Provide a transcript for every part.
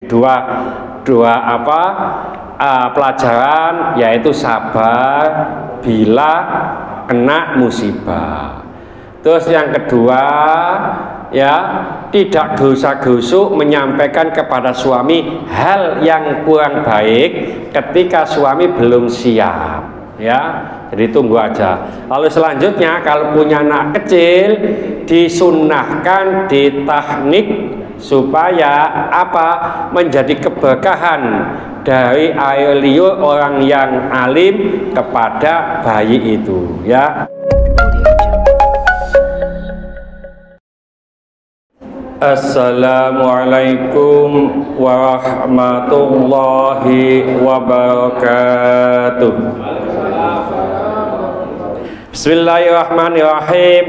dua pelajaran, yaitu sabar bila kena musibah. Terus yang kedua, ya, tidak dosa-gusuk menyampaikan kepada suami hal yang kurang baik ketika suami belum siap, ya. Jadi tunggu aja. Lalu selanjutnya, kalau punya anak kecil, disunnahkan ditahnik supaya apa? Menjadi keberkahan dari air liur orang yang alim kepada bayi itu, ya. Assalamualaikum warahmatullahi wabarakatuh. Bismillahirrahmanirrahim.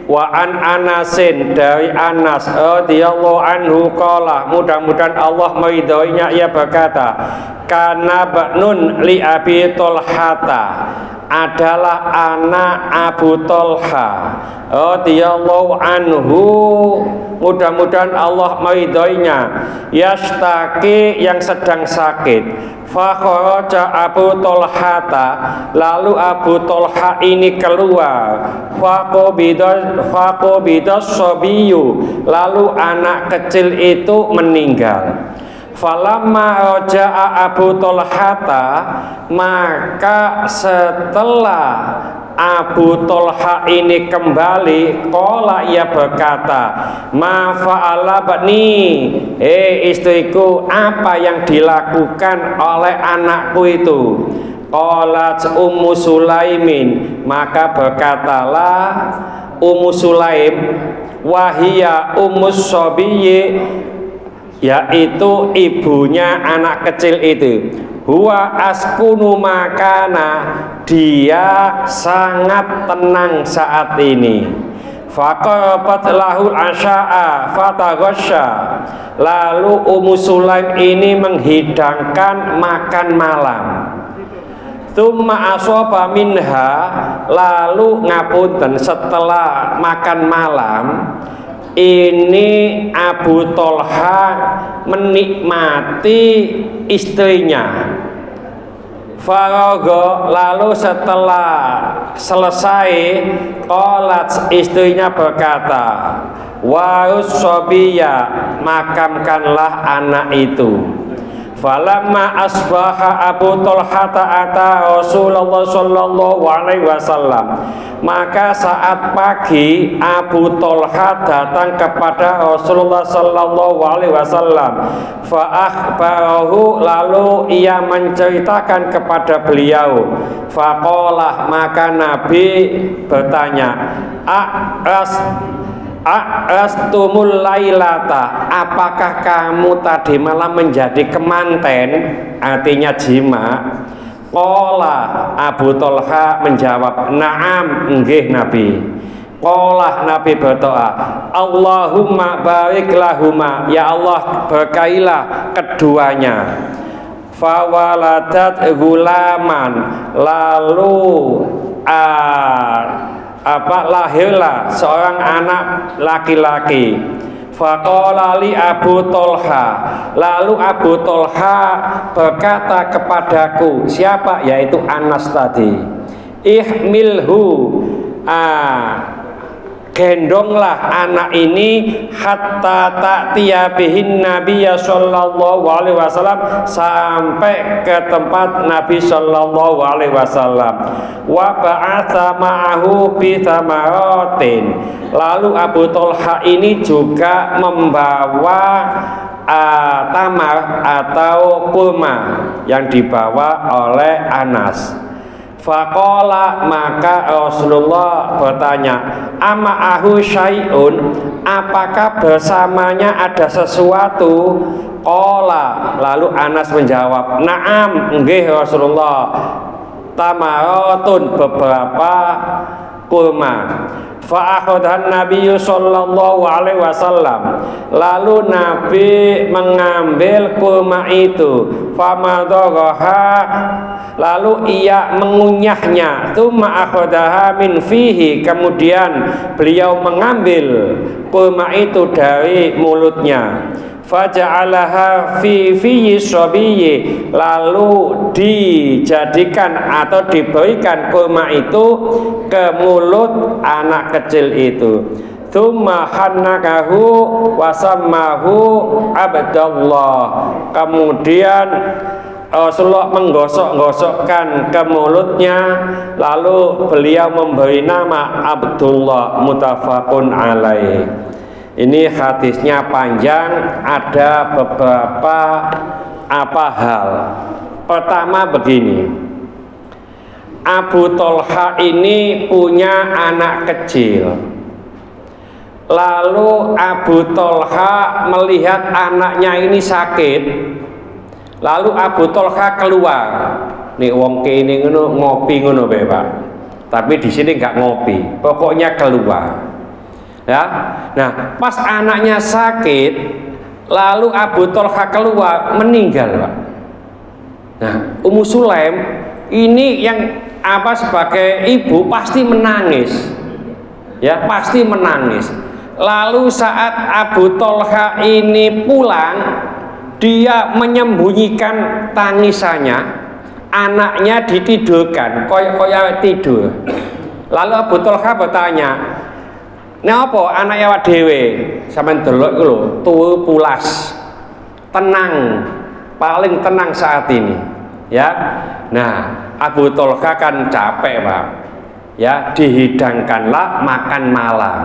Wa an Anasin, dari Anas radhiyallahu anhu qala, mudah-mudahan Allah meridhoinya, ia berkata, kana ba'nun li Abi Tolhata, adalah anak Abu Tolha radhiyallahu anhu, mudah-mudahan Allah meridhoinya, yastaki, yang sedang sakit. Fa kharaja Abu Tolhata, lalu Abu Tolha ini keluar. Faqobidas sobiyu, lalu anak kecil itu meninggal. Falamma roja'a Abu Tolhata, maka setelah Abu Tolha ini kembali, qala, ia berkata, ma fa'ala bani, istriku, apa yang dilakukan oleh anakku itu? Qalat Ummu Sulaimin, maka berkatalah Ummu Sulaim, wahia Ummus Sobiyyi, yaitu ibunya anak kecil itu, huwa askunu makana, dia sangat tenang saat ini. Faqarabat lahul asya'a fataghasya, lalu Ummu Sulaim ini menghidangkan makan malam. Tsumma asoba minha, lalu ngapunten, setelah makan malam ini Abu Tolha menikmati istrinya. Faragha, lalu setelah selesai, qalat, istrinya berkata, warus sobiya, makamkanlah anak itu. Falamma asbaha Abu Tolha ta'ata Rasulullah sallallahu alaihi wasallam, maka saat pagi Abu Tolha datang kepada Rasulullah sallallahu alaihi wasallam. Fa akhbarahu, lalu ia menceritakan kepada beliau. Faqala, maka Nabi bertanya, Astumul lailata, apakah kamu tadi malam menjadi kemanten, artinya jima? Qala, Abu Tolha menjawab, na'am, nggih Nabi. Qala, Nabi berdoa, Allahumma barik lahuma, ya Allah berkailah keduanya. Fawaladat gulaman, lalu lahirlah seorang anak laki-laki. Faqala li Abu Tolha, lalu Abu Tolha berkata kepadaku, siapa? Yaitu Anas tadi. Ihmilhu, gendonglah anak ini hatta ta'tiya bihin Nabiya sallallahu alaihi wasallam, sampai ke tempat Nabi sallallahu alaihi wasallam. Wa ba'atha ma'ahu bi thamaratin, lalu Abu Tolha ini juga membawa tamar atau kurma yang dibawa oleh Anas. Faqala, maka Rasulullah bertanya, ama'ahu syai'un, apakah bersamanya ada sesuatu? Qala, lalu Anas menjawab, na'am, nggih Rasulullah, tamaratun, beberapa kurma. Fa'akhadhan Nabiyyu sallallahu alaihi wasallam, lalu Nabi mengambil kurma itu. Famadaghaha, lalu ia mengunyahnya. Tsumma akhadaha min fihi, kemudian beliau mengambil kurma itu dari mulutnya. faja'alaha fi sabiyyi, lalu dijadikan atau diberikan kurma itu ke mulut anak kecil itu. Tsumma hannakahu wasammahu Abdullah, kemudian Rasulullah menggosok-gosokkan ke mulutnya, lalu beliau memberi nama Abdullah, muttafaqun alaih. Ini hadisnya panjang, ada beberapa hal. Pertama begini, Abu Thalha ini punya anak kecil. Lalu Abu Thalha melihat anaknya ini sakit. Lalu Abu Thalha keluar. Nih wong kene ngono ngopi ngono bae, Pak. Tapi di sini nggak ngopi. Pokoknya keluar. Ya. Nah, pas anaknya sakit, lalu Abu Thalha keluar, meninggal, Pak. Nah, Ummu Sulaim ini yang sebagai ibu pasti menangis. Ya, pasti menangis. Lalu saat Abu Thalha ini pulang, dia menyembunyikan tangisannya, anaknya ditidurkan, koyak tidur. Lalu Abu Thalha bertanya, "Napa anake awak dhewe sampean delok iku lho, tuwa pulas, tenang, paling tenang saat ini." Ya. Nah, Abu Thalha kan capek, Pak. Ya, dihidangkanlah makan malam.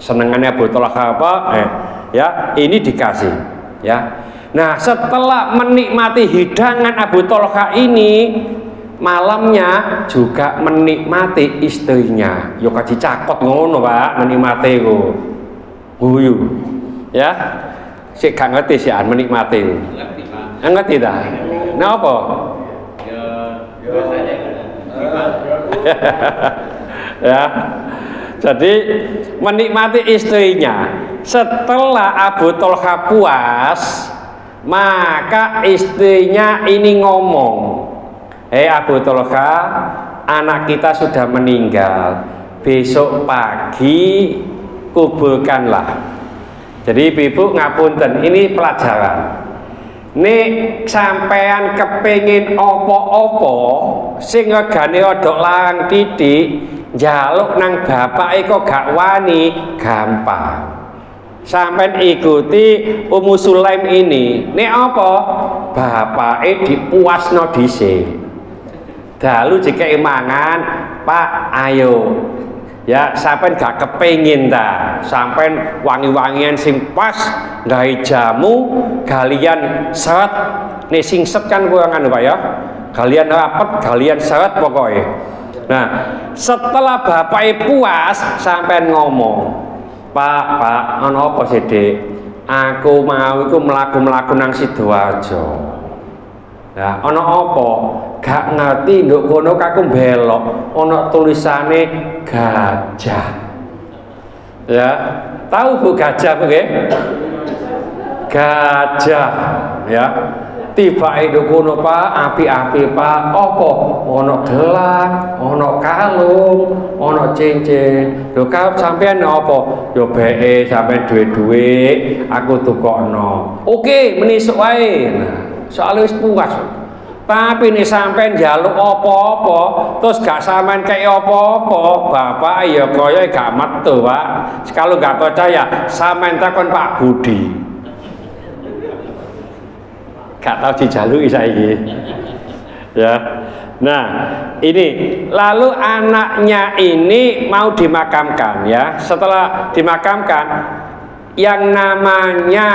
Senengannya Abu Thalha apa? Ya, ini dikasih. Ya. Nah, setelah menikmati hidangan Abu Thalha ini, malamnya juga menikmati istrinya. Yo kaji cakot ngono, Pak, menikmati ku. Guyu. Ya. Sik gak ngerti sih menikmati. Ngerti, Pak. Ngerti ta? Nah apa? Ya saja. Ya. Jadi menikmati istrinya. Setelah Abu Thalha puas, maka istrinya ini ngomong, Abu Thalha, anak kita sudah meninggal, besok pagi kuburkanlah. Jadi ibu ngapunten, ini pelajaran. Nek sampean kepengin opo-opo sing regane rada larang titik, njaluk nang bapake kok gak wani, gampang. Sampean ikuti Ummu Sulaim ini. Nek apa? Bapake dipuasno dhisik. Dalu jika mangan, Pak, ayo. Ya, sampean gak kepengin ta, sampean wangi-wangian sing pas, gawe jamu, galian seret. Nih sing set kan kurang anu, Pak ya. Galian rapet, galian seret pokoknya. Nah, setelah bapake puas, sampean ngomong, Pak, ana apa sih, Dik? Aku mau iku mlaku-mlaku nang Sidoarjo. Ya, ana apa? Gak ngerti nduk kono kaku belok, ana tulisane gajah. Ya, tahu Bu gajah nggih? Gajah, ya. Tibake nduk kono, Pak, api-api, Pak. Apa? Ana gelang, ana kalung, ana cincin. Lho kau sampean apa? Yo beke sampean duwe-duwe, aku tukokno. Oke, menisuk wae. Nah, soalnya wis puas. Tapi nih sampean njaluk apa-apa, terus gak sampean kayak apa-apa, bapak ya kaya gak metu, Pak. Kalau gak percaya, sampean takon Pak Budi. Gak tahu dijaluki saiki. Ya. Nah, ini lalu anaknya ini mau dimakamkan, ya. Setelah dimakamkan, yang namanya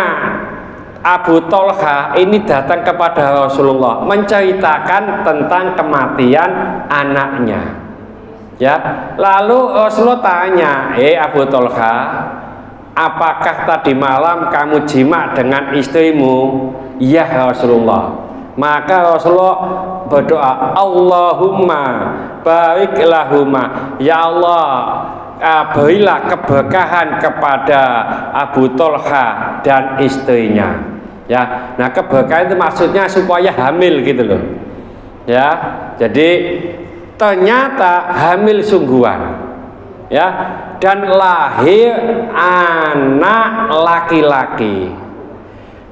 Abu Thalha ini datang kepada Rasulullah menceritakan tentang kematian anaknya. Ya, lalu Rasulullah tanya, Abu Thalha, apakah tadi malam kamu jima dengan istrimu? Ya Rasulullah. Maka Rasulullah berdoa, Allahumma barik lahuma, ya Allah, berilah keberkahan kepada Abu Thalha dan istrinya. Ya, nah keberkahan itu maksudnya supaya hamil gitu loh. Ya, jadi ternyata hamil sungguhan. Ya, dan lahir anak laki-laki.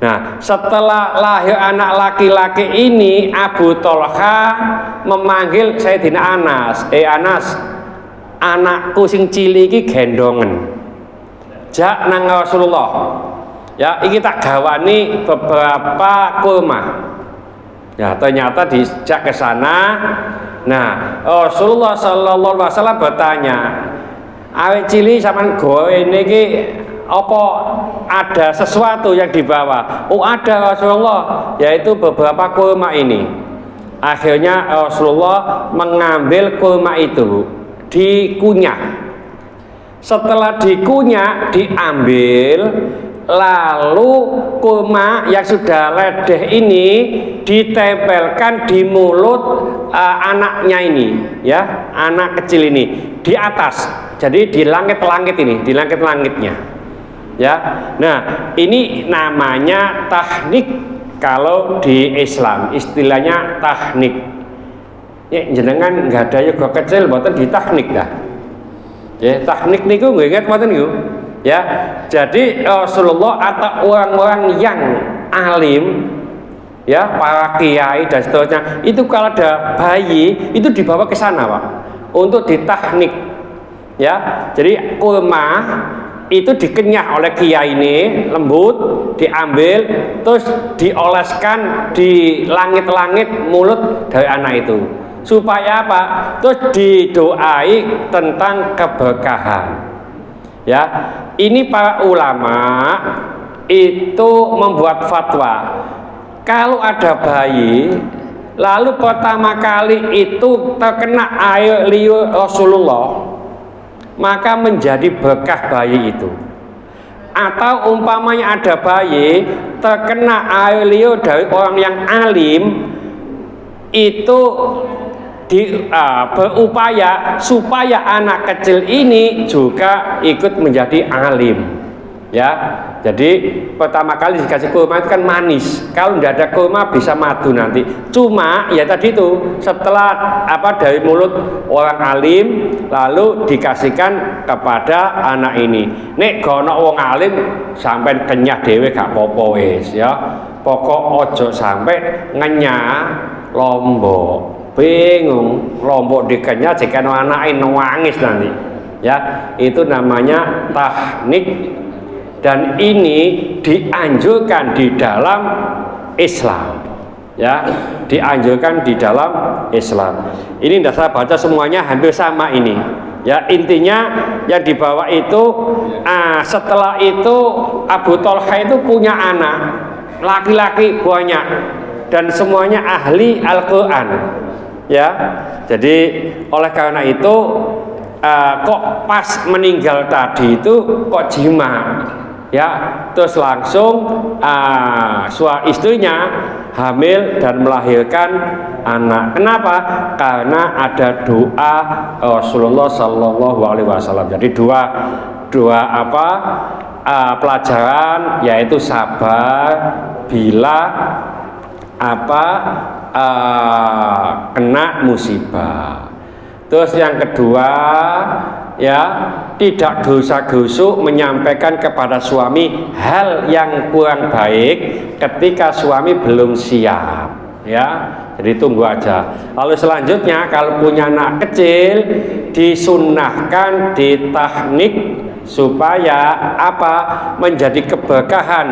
Nah, setelah lahir anak laki-laki ini, Abu Thalha memanggil Sayyidina Anas, Anas, anakku sing cilik iki gendongen. Jak nang Rasulullah. Ya, iki tak gawani beberapa kurma. Ya, ternyata dijak ke sana. Nah, Rasulullah sallallahu alaihi wasallam bertanya, awet cilik sampean gowe niki apa ada sesuatu yang dibawa? Oh, ada Rasulullah, yaitu beberapa kurma ini. Akhirnya Rasulullah mengambil kurma itu, dikunyah. Setelah dikunyah, diambil, lalu kurma yang sudah ledeh ini ditempelkan di mulut anaknya ini, ya, anak kecil ini di atas. Jadi di langit-langit ini, di langit-langitnya, ya. Nah, ini namanya tahnik kalau di Islam, istilahnya tahnik. Ya, jenengan nggak ada yoga kecil, buatan di tahnik dah. Ya, tahnik niku nggak ingat buatan niku. Ya, jadi Rasulullah atau orang-orang yang alim, ya, para kiai dan seterusnya, itu kalau ada bayi itu dibawa ke sana, Pak, untuk ditahnik. Ya, jadi kurma itu dikenyah oleh kiai ini, lembut, diambil, terus dioleskan di langit-langit mulut dari anak itu. Supaya apa? Terus didoai tentang keberkahan. Ya, ini para ulama itu membuat fatwa. Kalau ada bayi, lalu pertama kali itu terkena air liur Rasulullah, maka menjadi berkah bayi itu. Atau umpamanya ada bayi terkena air liur dari orang yang alim, itu berupaya supaya anak kecil ini juga ikut menjadi alim, ya. Jadi pertama kali dikasih kurma itu kan manis. Kalau tidak ada kurma bisa madu nanti. Cuma ya tadi itu setelah dari mulut orang alim lalu dikasihkan kepada anak ini. Nek gono wong alim sampai kenyah dewe gak popo wis, ya. Pokok ojo sampai ngenyah lombok. Bingung, lombok dikenyah jika anaknya nangis nanti, ya. Itu namanya tahnik, dan ini dianjurkan di dalam Islam, ya, dianjurkan di dalam Islam. Ini tidak saya baca semuanya hampir sama ini, ya. Intinya yang dibawa itu setelah itu Abu Thalha itu punya anak laki-laki banyak dan semuanya ahli Al-Quran, ya. Jadi oleh karena itu kok pas meninggal tadi itu kok jima, ya, terus langsung istrinya hamil dan melahirkan anak. Kenapa? Karena ada doa Rasulullah Sallallahu Alaihi Wasallam. Jadi dua pelajaran, yaitu sabar bila kena musibah. Terus yang kedua, ya, tidak dosa-gusuk menyampaikan kepada suami hal yang kurang baik ketika suami belum siap, ya. Jadi tunggu aja. Lalu selanjutnya kalau punya anak kecil disunnahkan ditahnik supaya menjadi keberkahan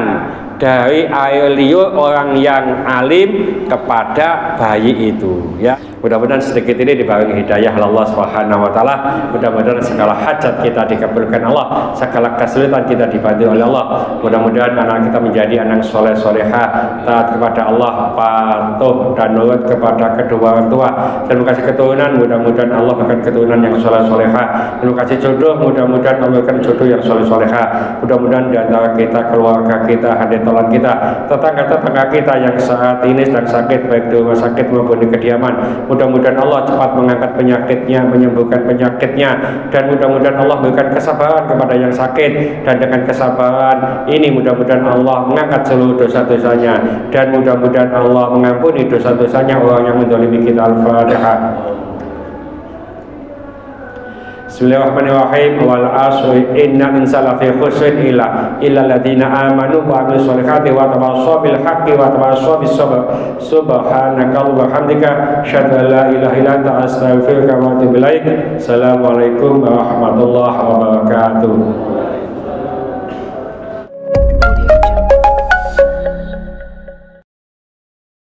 dari air liur orang yang alim kepada bayi itu, ya. Mudah-mudahan sedikit ini dibarengi hidayah Allah Subhanahu wa taala. Mudah-mudahan segala hajat kita dikabulkan Allah, segala kesulitan kita dibantu oleh Allah. Mudah-mudahan anak kita menjadi anak soleh solehah, taat kepada Allah, patuh dan nurut kepada kedua orang tua, dan kasih keturunan. Mudah-mudahan Allah berikan keturunan yang soleh solehah. Dan kasih jodoh, mudah-mudahan Allah berikan jodoh yang soleh solehah. Mudah-mudahan di antara kita, keluarga kita, hadirin kita, tetangga-tetangga kita yang saat ini sedang sakit, baik di rumah sakit maupun di kediaman, mudah-mudahan Allah cepat mengangkat penyakitnya, menyembuhkan penyakitnya, dan mudah-mudahan Allah berikan kesabaran kepada yang sakit, dan dengan kesabaran ini mudah-mudahan Allah mengangkat seluruh dosa-dosanya, dan mudah-mudahan Allah mengampuni dosa-dosanya orang yang menzalimi kita. Al-Fatihah. Bismillahirrahmanirrahim. Wal asri innal insana lafi khusrin illa alladziina aamanu wa 'amilus sholihati wa tawassaw bil haqqi wa tawassaw bis sabr. Subhanakallahumma wa bihamdika asyhadu an la ilaha illa anta astaghfiruka wa atubu ilaik. Assalamualaikum warahmatullahi wabarakatuh.